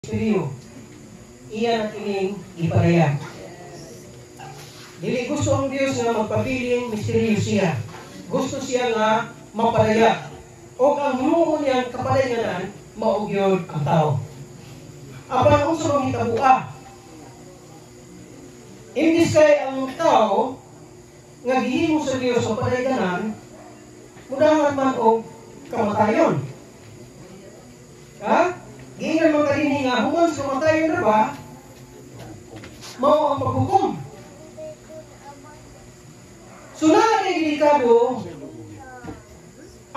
misteryo. Iyan ang kining iparaya. Dili gusto ang Dios nga magpabiling misteryo siya. Gusto siya nga maparaya. O ang hinuon niyang kapalinganan, maugyod ang tao. Apan kung sa mga hitabuha, imbis kay ang tao, nga gihimo sa Dios sa palayganan, mudangan man o kamatayon. Ha? Giingan man kanini nga, human sa kamatayon na ba, mao ang paghukom. Sunod ay delikado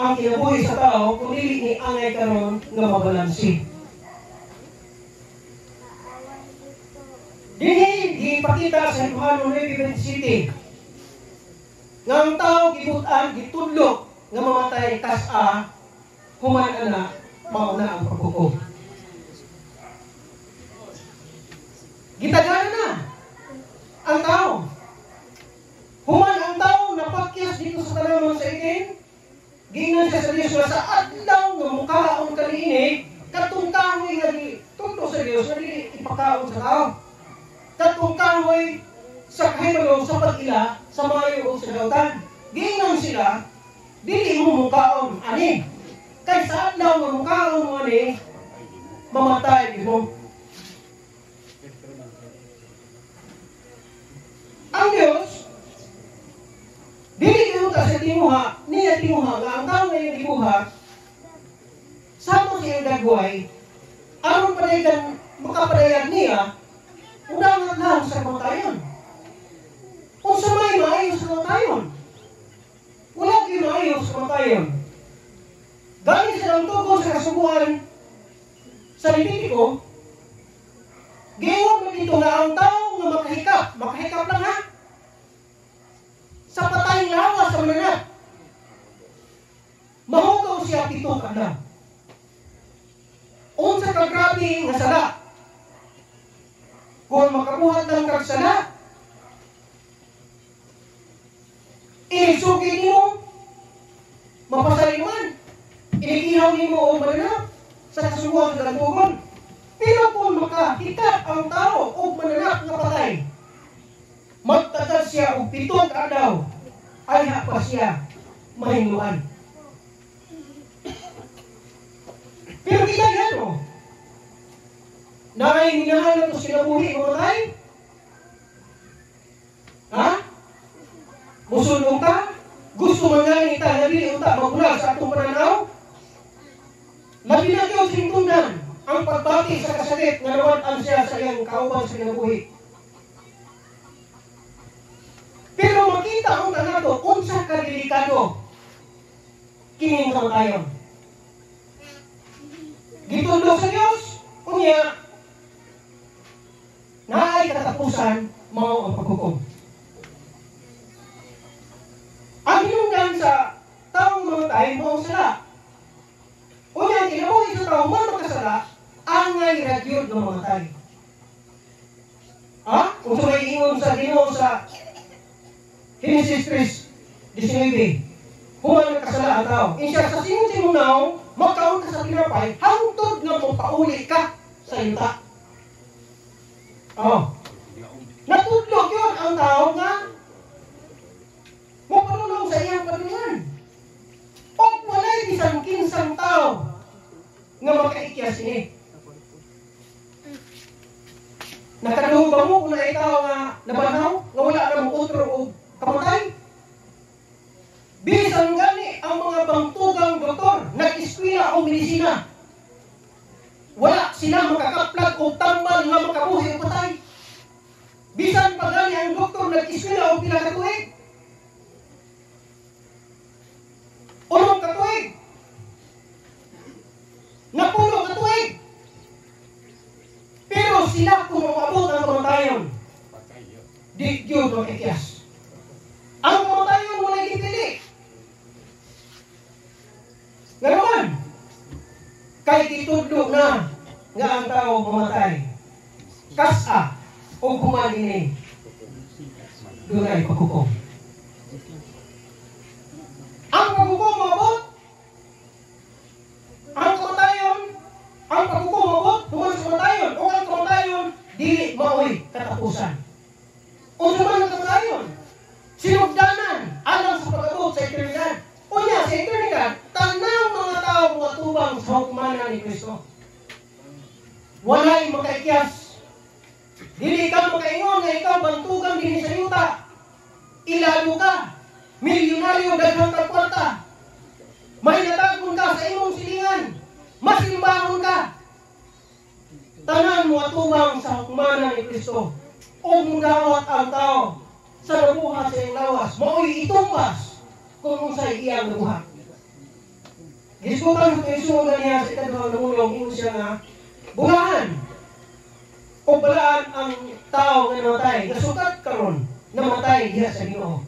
ang kinabuhi sa tao kung dili ni angay karon nga mabalansi. Dinhi gipakita sa Johano 9:27 nga ang tao gibutan gitudlo nga mamatay kas-a human ana mauna ang paghukom. Gitagana na ang tao. Human ang tao napakyas dito sa talamon sa itin, giingnan siya sa Diyos nga sa adlaw nga mukaon kaniini, katong kahoy nga tudlo sa Diyos nga dili ipakaon sa tao. Katong kahoy sa kahimalo sa pag-ila sa mayo o sa dautan. Giingnan sila, dili mo mukaon ani. Kay sa adlaw nga mukaon mo ani, mamatay mo. Ang Diyos dili gibuta sa timuha, niya timuha nga ang tao ngayon gibuhat sama siyang dagway aron padayon makapadayag niya undangan lang sa kamatayon. Kung sa may maayos sa kamatayon, wala kayo maayos sa kamatayon. Dahil silang tugon sa kasubuan sa Levitico, giwag mo dito nga ang tao nga makahikap lang ha, sa patay lawas sa mananap. Mahugaw siya 7 kadlaw. Unsa ka grabe nga sala. Kung makabuhat ng kagsala, inisugin nimo, mapasaliman, inigihaw nimo o mananap sa kasubuan ng tugon. Pero kung makahikap ang tao o mananap nga patay, magtatag siya og 7 kadlaw, ay hapa siya mahinluan. Pero kita yan o, na ay minahalan to sinabuhi mamatay? Ha? Musulong ka? Gusto mangain ita na dili unta magulag sa atong pananaw? Labi na kayo singtundan ang pagbati sa kasakit nga nawad-an siya sa iyang kauban sa kinabuhi. Pero makita ang tanato, unsa ka delikado kining kamatayon. Gitudlo sa Dios, kunya naay katapusan mao ang paghukom. Ang hinungdan sa taong mamatay mao sala. Kunya ang kinabuhi sa tao man makasala, angay ragyod nga mamatay. Ha? Kung sa may ingon sa Ginoo sa Genesis 3:19, human kasala ang tao. Insya sa simong naong, magkaon ka sa tinapay, hangtod nga mapauli ka sa yuta. Oh. Natudlog yun ang tao nga mapanulong sa iyang panunan. O walay isang kinsang tao nga makaikyas ini. Nakaduhog ba mo kung na tao nga nabanaw, nga wala na mong utro o kamatay? Bisan gani ang mga bangtugang doktor nag-eskwela o medisina, wala sila makakaplag o tambal nga makabuhi o patay. Bisan pa gani ang doktor nag-eskwela o pila ka tuig, 8 ka tuig, 10 ka tuig, pero sila kung umabot ang kamatayon, di yun makikyas. Ang kamatayon wala gipili. Ngayon, kay kitudlo na nga ang tao mamatay, kas-a o kumalini, doon ay paghukom. Ang paghukom mabot, ang kamatayon, ang paghukom mabot, human sa kamatayon. walay makaikyas. Dili ka makaingon nga ikaw bantugan din sa yuta. Ilalo ka. Milyonaryo daghang kwarta. May natagpon ka sa imong silingan. Masimbahon ka. Tanan mo atubang sa hukmanan ni Kristo. O mudawat ang tao sa nabuhat sa iyong lawas. Mao'y itumbas kung unsay iyang nabuhat. Giskutan sa Kristo niya sa ikadawang namulong, ingon siya nga, bulaan o balaan ang tao nga namatay, kasukat karon namatay diha sa Ginoo.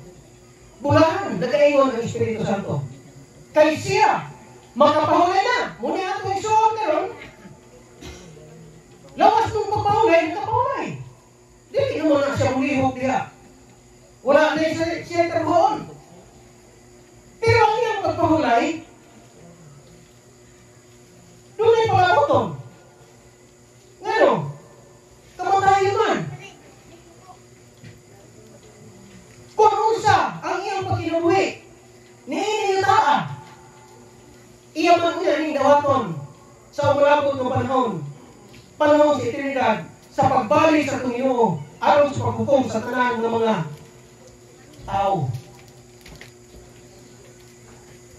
Bulaan, nagaingon ang Espiritu Santo. Kay siya, makapahulay na. Muna ato isuon karon. Lawas nung papahulay, nakapahulay. Dili naman na siya mulihog diha. Wala na siya trabahoon. Pero ang iyang pagpahulay, doon ay palaboton. Ngano? Kamatayo man. Kung unsa ang iyang pagkinabuhi, niiniyutaan. Iya man niya ning dawaton sa umulabot ng panahon sa eternidad, sa pagbalik sa Ginoo aron sa paghukom sa tanan ng mga tao.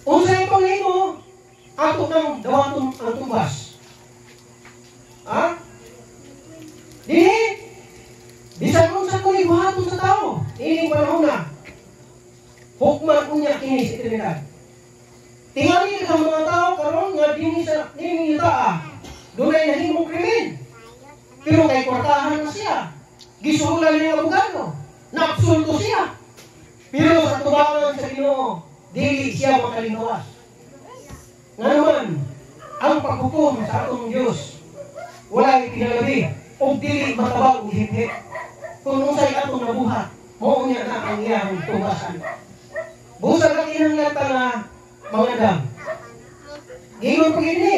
Unsa itong himo ato ng dawaton ang tumbas? Ha? Dili bisan unsa kuning buhaton sa tao ining panahon na hukman unya kini sa eternidad. Tingali sa mga tao karon nga dinhi yutaa dunay nahimong krimen. Pero kay kwartahan na siya. Gisuhulan niya ang abogado. Naabsulto siya. Pero sa tubangan sa Ginoo, dili siya makalinawas. Nga naman, ang paghukom sa atong Diyos, walay pinalabi o dili matabang himhit. Kung unsay atong nabuhat, mao niya na ang iyang tubasan. Busa ka kinahanglan na mga dam. Gingon pa gini.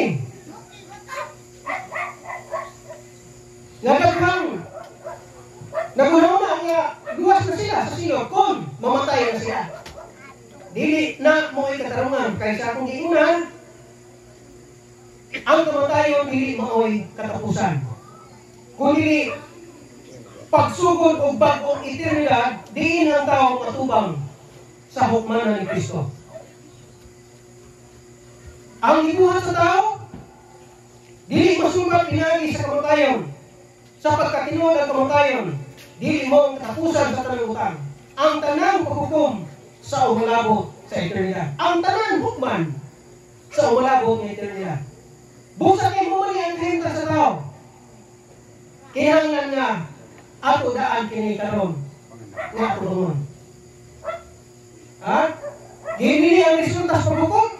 Nga daghang naguna nga duwas na sila sa Señor kung mamatay na sila. Dili na mo katarungan kay sa akong giingnan. Ang kamatayon dili maoy katapusan. Kung dili pagsugod og bag-ong eternidad, diin ang tao matubang sa hukmanan ni Kristo. Ang gibuhat sa tao dili masugat pinagi sa kamatayon. Sa pagkatinuod ang kamatayon, dili mo ang katapusan sa tanang utang. Ang tanang paghukom sa umalabot sa eternidad. Ang tanang hukman sa umalabot ng eternidad. Busa kay mo ang kahimta sa tao. Kinahanglan nga ato daan kini karon nga ato dungon. Ha? Gini ang resulta sa paghukom.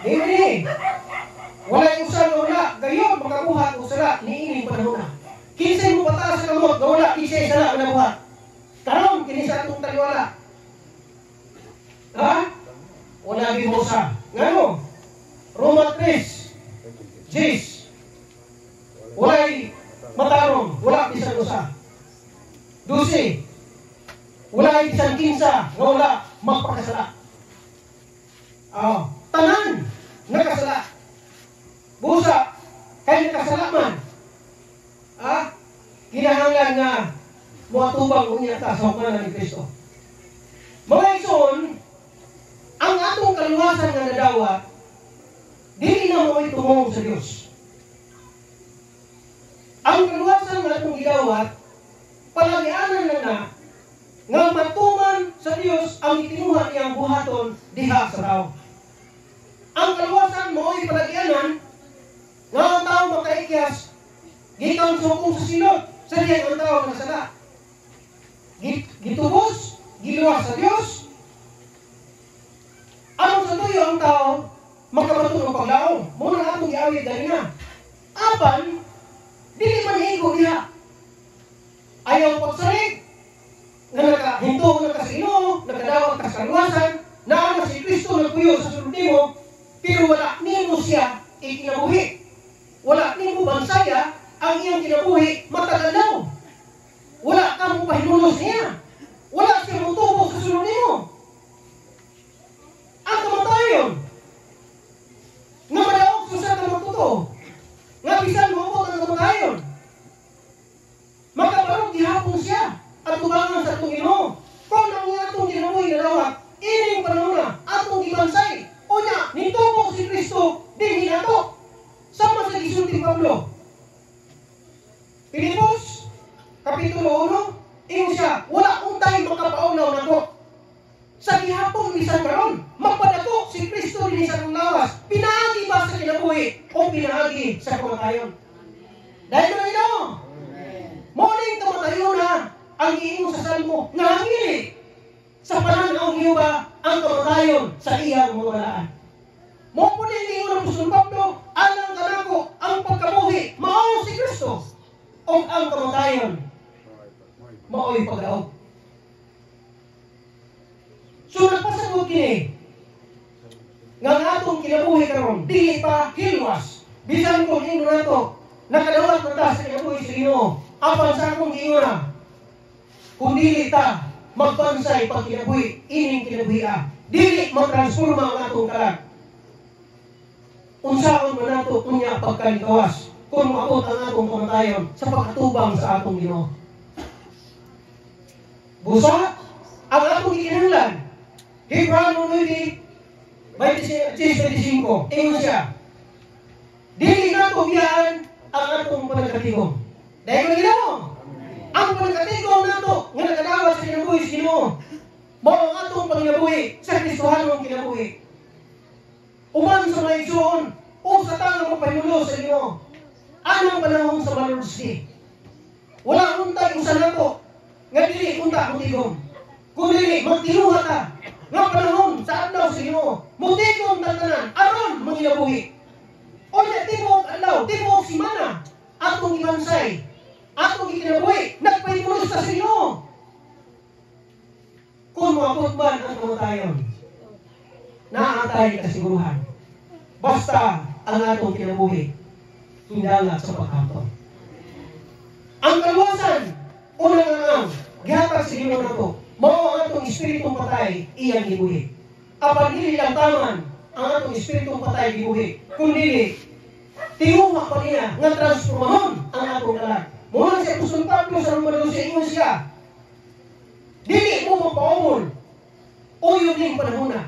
Gini. Wala yung usan wala, gayon makabuhat o sala, niining panahon na. Kinsay mo pataas sa kamot, na wala, kinsay sala na buhat. Karon, kinisa itong taliwala. Ha? Wala gibusa. Ngano? Roma 3, Jis. Wala'y matarong, wala bisan usa. 12. Wala'y bisan 15, nga wala magpakasala. Tanan, nakasala. Busa, kay nakasalaman. Kinahanglan nga muatubang unya ta sa hukmanan ni Kristo. Mga igsoon, ang atong kaluwasan nga nadawat, dili na mo itumong sa Dios. Ang kaluwasan nga atong gidawat, palagianan na nga matuman sa Dios ang itinuha niyang buhaton diha sa tao. Ang kaluwasan mo ay palagianan nga ang tao makaikyas, gikan sa hukom sa silot, sa diyan ang tao nasala. Gitubos, giluwas sa Dios. Anong sa tuyo ang tao, magkamatun ng paglaong. Muna na atong giawid dahil na. Apan, dili man higo diha. Ayaw pagsarig, na nakahinto na ka sa Ginoo, nakadawat ka sa kaluwasan, na si Kristo nagpuyo sa sulod nimo, pero wala nimo siya ikinabuhi. Wala nimo bansaya ang iyang kinabuhi matagalaw. Wala ka mo pahinulos niya. Wala siya mutubog sa sulod nimo. Ang kamatayon na madaog sa ka magtuto, ni Pablo. Pilipos, Kapitulo 1, ingon siya, wala kong tayo makapaunaw na ko. Sa gihapon bisan karon, magpadako si Kristo din sa kong lawas. Pinaagi ba sa kinabuhi o pinaagi sa kamatayon? Dahil na ito, morning kamatayon na ang iingon sa salmo, ngangili sa pananaw niyo ba ang kamatayon sa iyang mga walaan. Mo po din ingon ang Apostol Pablo, alang kanako ang pagkabuhi, mao si Kristo, o ang kamatayon, mao'y pagdaog. So nagpasagot kini nga atong kinabuhi karon dili pa hilwas. Bisan kung ingon nato nakadawat na ta sa kinabuhi sa Ginoo, apan sa akong giingona, kung dili ta magbansay pag kinabuhi, ining kinabuhi dili matransforma ang atong kalag. Unsaon man nato unya pagkalikawas kung maabot ang atong kamatayon sa pagkatubang sa atong Ginoo. Busa ang atong gikinahanglan. Hebreo 9:25, ingon siya, dili nato biyaan ang atong panagkatigom. Dahil mo Ginoo, ang panagkatigom nato nga nakadawat sa kinabuhi sa Ginoo, mao ang atong panginabuhi sa Kristohanong kinabuhi. Uban sa mga igsoon o sa tanang magpahinulo sa Ginoo, anang panahon sa malursi. Wala untay usa nato nga dili unta ang tigom. Kung dili magtinuha ta nga panahon sa adlaw sa Ginoo, mutigom ta tanan aron manginabuhi. O nya tibuok adlaw, tibuok semana, atong ibansay, atong ikinabuhi, nagpahimulos sa Ginoo. Kung maabot man ang kamatayon, naatay kasiguruhan. Basta ang atong kinabuhi, hindala sa pagkanto. Ang kaluwasan, unang ang gihatag sa Ginoo nato, mao ang atong espiritong patay iyang gibuhi. Apan dili lang taman ang atong espiritong patay gibuhi, kundi tinuha pa niya nga transformahon ang atong kalag. Muna si Apostol Pablo sa Roma 12 ingon siya, dili mo mapaumol o yun yung panahon na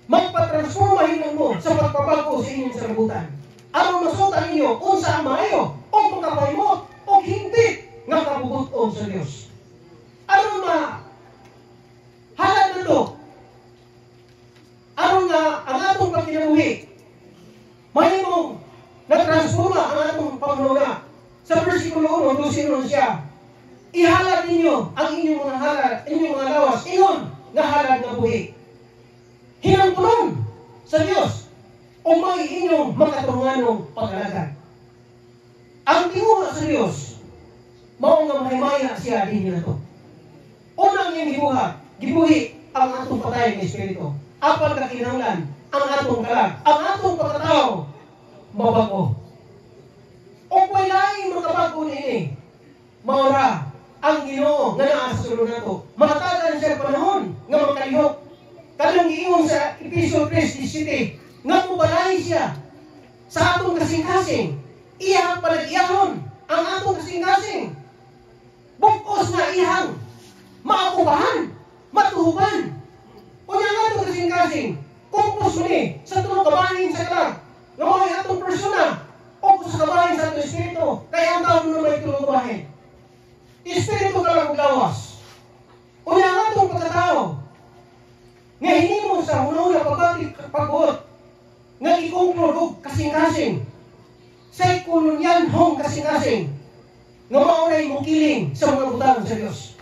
magpatransforma hinon mo sa pagpabago sa inyong sarabutan. Aron masutan ninyo unsa ang maayo o pagkapahimot o hindi nga kabubuton sa Dios. Aron halad na to, aron nga ang atong pagkinabuhi mahimong natransforma ang atong pamumuno. Sa versikulo 1, doon siya, ihalad ninyo ang inyong mga halad, inyong mga lawas, ingon nga halad nga buhi. Hinangtunon sa Dios o may inyong makatunganong pag-alagad. Ang tinguha sa Dios, mao nga mahimaya siya din na to. Unang niyang gibuhi ang atong patay ng Espiritu. Apan kakinahanglan ang atong kalag, ang atong pagkatao, mabago. O kung laing makabago nini, maura ang Ginoo nga naa sa sulod nato. Matatagan siya panahon nga makalihok. Kadang giingon sa Epistle 3:17, nga mubalahi siya sa atong kasing-kasing. Iyang panag-iyahon ang atong kasing-kasing. Bukos na iyang maakubahan, matuhuban. Kung yung atong kasing-kasing, kumpos mo ni sa tulong kabahin sa kalag, nga mga atong persona, o sa kabahin sa atong Espiritu, kaya ang tao mo na may tulong kabahin. Espiritu ka lang maglawas. Kung yung atong pagkatao, nga hindi mo sa una-una pagbuot, nga i-conclude kasing-kasing, sa kulunyan hong kasing-kasing, nga maunay mong kiling sa mga butang sa Diyos.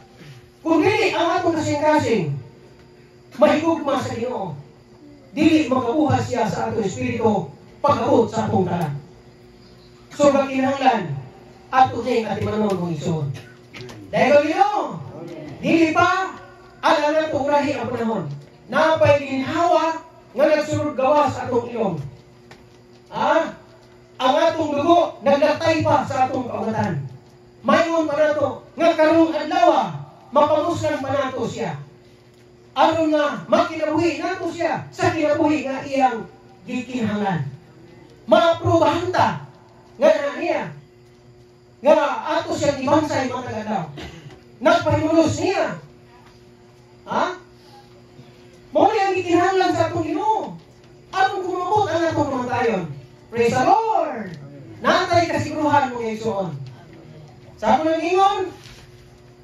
Kung dili ang atong kasing-kasing, mahigugma sa Ginoo, dili makabuhat siya sa atong Espiritu pag-abot sa atong kalag. So, kinahanglan ato din at imanon mong ison. Dahil ko Ginoo, dili pa ala na ito urahi ang panahon. Napay ginhawa nga nagsulod gawa sa atong ilong. Ang atong dugo naglatay pa sa atong kaugatan. Mayon pa nato nga karong adlaw mapamuslan pa nato siya. Aron nga makinabuhi nato siya sa kinabuhi nga iyang gikinahanglan. Maaprubahan ta nga na niya nga ato siya ibansay mga tagadlaw. Nagpahimulos niya. Mao ni ang gikinahanglan sa atong Ginoo. Aron kumabot ang atong kamatayon. Praise the Lord! Natay kasiguruhan mo ngayon. Sa ako nang ingon,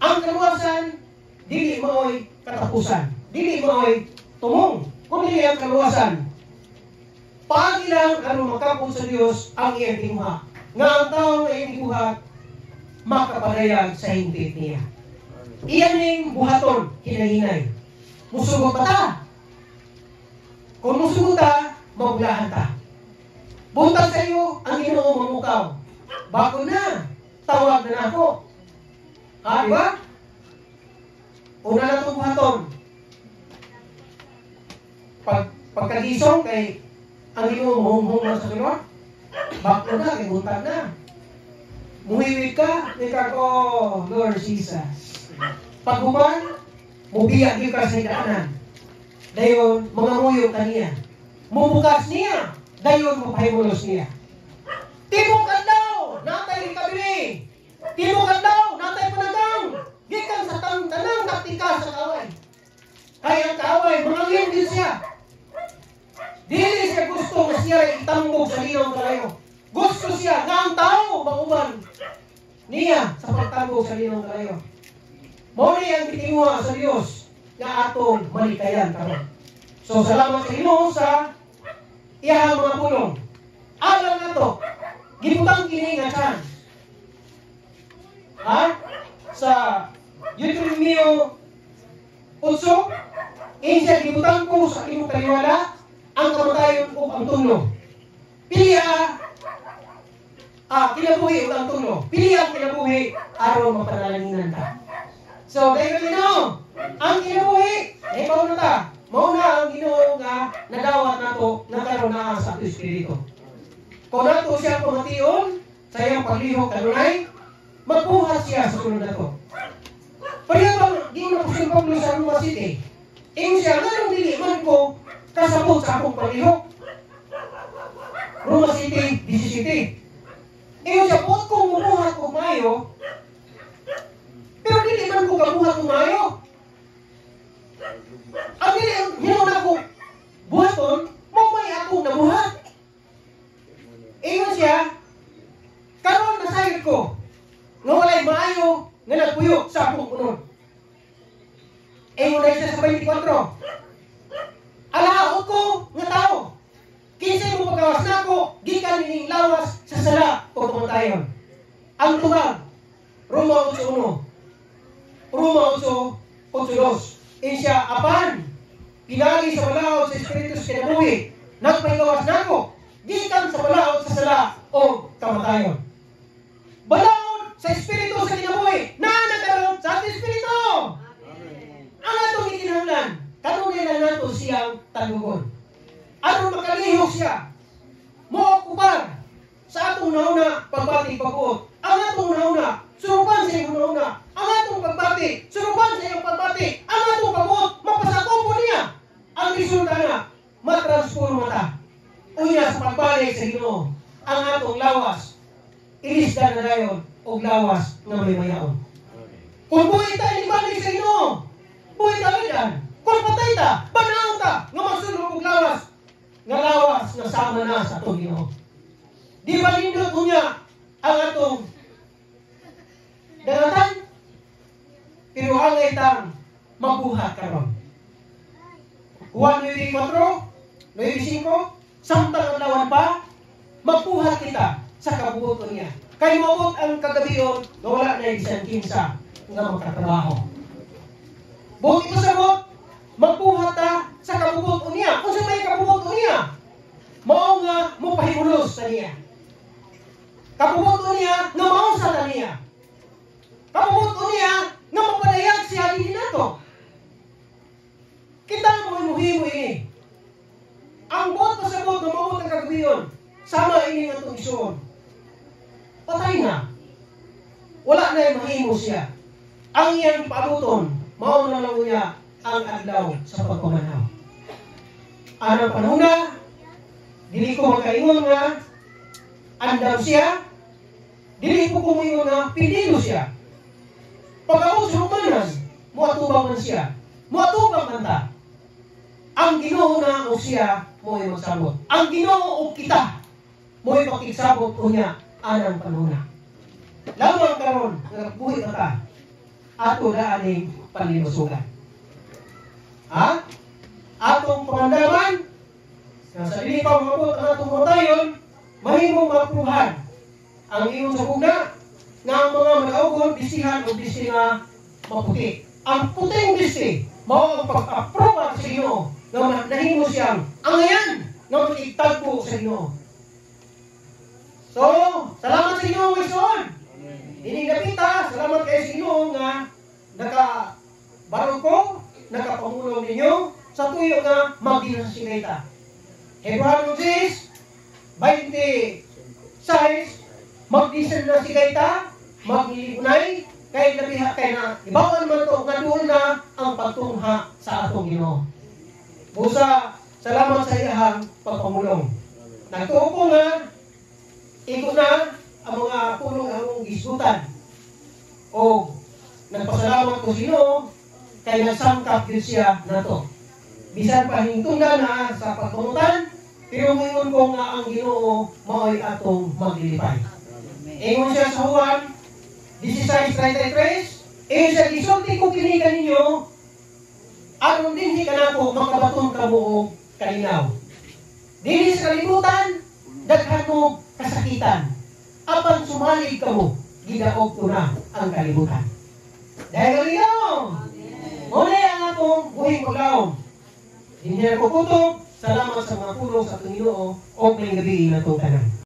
ang kaluwasan, dili maoy katapusan. Dili maoy tumong. Kundi ang kaluwasan. Pagilang aron makapon sa Dios ang iyang tinuha. Nga ang tao na iyang tinuha, makapadayag sa hingpit niya. Iyan ning buhaton, kinahinay. Musugot pa ta. Kung musugot ta, mabulahan ta. Buntag sa iyo ang Ginoo mamukaw. Bako na, tawag na ako. Ha, di ba? Una na itong buhaton. Pagkagisong kay ang Ginoo mahunghong na sa Ginoo, bako na, kay buntag na. Muhiwig ka, ikaw, oh, Lord Jesus. Paghuman, mubiyak yung ka sa daanan. Dayon, mga muyong kaniya. Mubukas niya. Dayon, mapahimulos niya. Tibok adlaw, natay kabili. Tibok adlaw, natay panagang. Gikan sa tanang taktika sa kaway. Kaya ang kaway, mangangin din siya. Dili siya gusto na siya itambog sa linaw kalayo. Gusto siya nga ang tao mauban niya sa pagtambog sa linaw kalayo. Muli ang bitinguha sa Diyos na atong malikayan karon. So salamat sa Ginoo sa iyang mga pulong. Alam na to, gibutang kini nga chance. Ha? Sa Deuteronomio 8, insya gibutang ko sa imong kaliwala ang kamatayon o ang tulo. Pili kinabuhi o ang tulo. Pili ang kinabuhi aron mapanalaningan ta. So, dahil Ginoo, ang kinabuhi, ikaw na ta. Mauna ang Ginoo nga nadawat nato nagkaroon na sa Espiritu. Kung nato siya pamation sa iyang paglihok kanunay, magbuhat siya sa sunod nato. Pareha bang Ginoo po siyang Pablo sa Roma City? Ingon siya, nganong dili man ko kasabot sa akong paglihok? Roma City, 17. Ingon siya, buot kong mabuhat ko mayo, pero dili man ko kabuhat ko mayo. Ang hinun ako buhaton, mamay ako nabuhat. Ingon siya, karon nasayod ko, nga walay maayo, nga nagpuyo sa akong unod. Ingon na siya sa 24. Alaot ko, nga tao, kinsay mo pagkawas na ako, gikan nining lawas sa sala o tumantayon. Ang tubag, Roma 8:1. Roma 8:2. Insya apan, pinagi sa balaod sa Espiritu sa kinabuhi, nagpahigawas na ako, gikan sa balaod sa sala o kamatayon. Balaod sa Espiritu sa kinabuhi, nagkaroon sa ating Espiritu. Ang atong ikinahanglan, kanunay na nato siyang talugon. Anong makalihok siya? Mookupar sa atong nauna pagbati pagbuot. Ang atong nauna, surupan sa iyong nauna. Ang atong pagbati, surupan sa iyong pagbati. Ang atong pagbuot, mapasakopo niya. Ang resulta na, matransforma ta. Unya sa pagbalik sa Ginoo, ang atong lawas, ilisdan na dayon, o lawas na may mayaon. Kung buhay tayo ibalik sa Ginoo, buhay tayo yan. Kung patay ta, banaon ta, nga magsulong og lawas, nga lawas nga sama na sa atong Ginoo. Di ba nindot niya ang atong dagatan? Pero hangay tang mabuhat karon. Juan 9:4, 9:5, samtang adlawan pa, magbuhat kita sa kabuoton niya. Kay maabot ang kagabion, na wala na isang kinsa nga magkatrabaho. Buot ito sabot, magbuhat ta sa kabuoton niya. Kung sa may kabuoton niya, mao nga mopahimulos sa niya. Kabuoton niya nga mausa na niya. Kabuoton niya nga mapadayag siya din nato. Kita mo imuhimo ini. Ang buot pasabot na maabot ang kagabion, sama ini nga itong isuon. Patay na. Wala na yung mahimo siya. Ang iyang paabuton, mao na lang niya ang adlaw sa pagpamanaw. Anong panahon na, dili ko makaingon nga, andam siya, dili ko kumingon nga, pinilo siya. Pag-abot sa humanan, muatubang man siya. Muatubang man ta. Ang Ginoo na o siya, mo ay magsabot. Ang Ginoo o kita. mo'y pakigsabot unya anang panuna. Lamang karon nga buhi na ka ato daaning panlinusugan. Ha? Atong pangandaman sa dili pa mabot ang atong matayon, mahimong mapruhan ang iyong sabugna nga ang mga mag-augon bisihan o bisi nga maputi. Ang puting bisi mao ang pag-aproba sa Ginoo nga nahimo siyang angayan nga makitagpo sa Ginoo. So, salamat sa Ginoo ngayon. Ini napita, salamat kayo sa Ginoo nga nakabarog ko, nakapamulong ninyo sa tuyo nga magdinasingay ta. Hebreo 6, 26, magdisan na si Gaita, maglilipunay, kay nabiha kay na ibawan man to nga doon na ang pagtungha sa atong Ginoo. Busa, salamat sa iyang pagpamulong. Nagtuo ko nga, iko na ang mga pulong ang gisgutan. O nagpasalamat ko Ginoo kay nasangkap din siya nato. Bisan pa hingtungdan na sa pagpamutan, pero ngayon ko nga ang Ginoo mao'y atong maglilipay. Ingon siya sa Juan 16:33, siya gisulti ko kini kaninyo, aron dinhi kanako makabaton kamo og kalinaw. Dili sa kalibutan, daghan mo kasakitan. Apan sumalig kamo, gidaog ko na ang kalibutan. Dahil kalinaw, muli ang atong buhing paglaom. Hindi na kukutok, salamat sa mga pulong sa Ginoo o may gabi na itong tanan.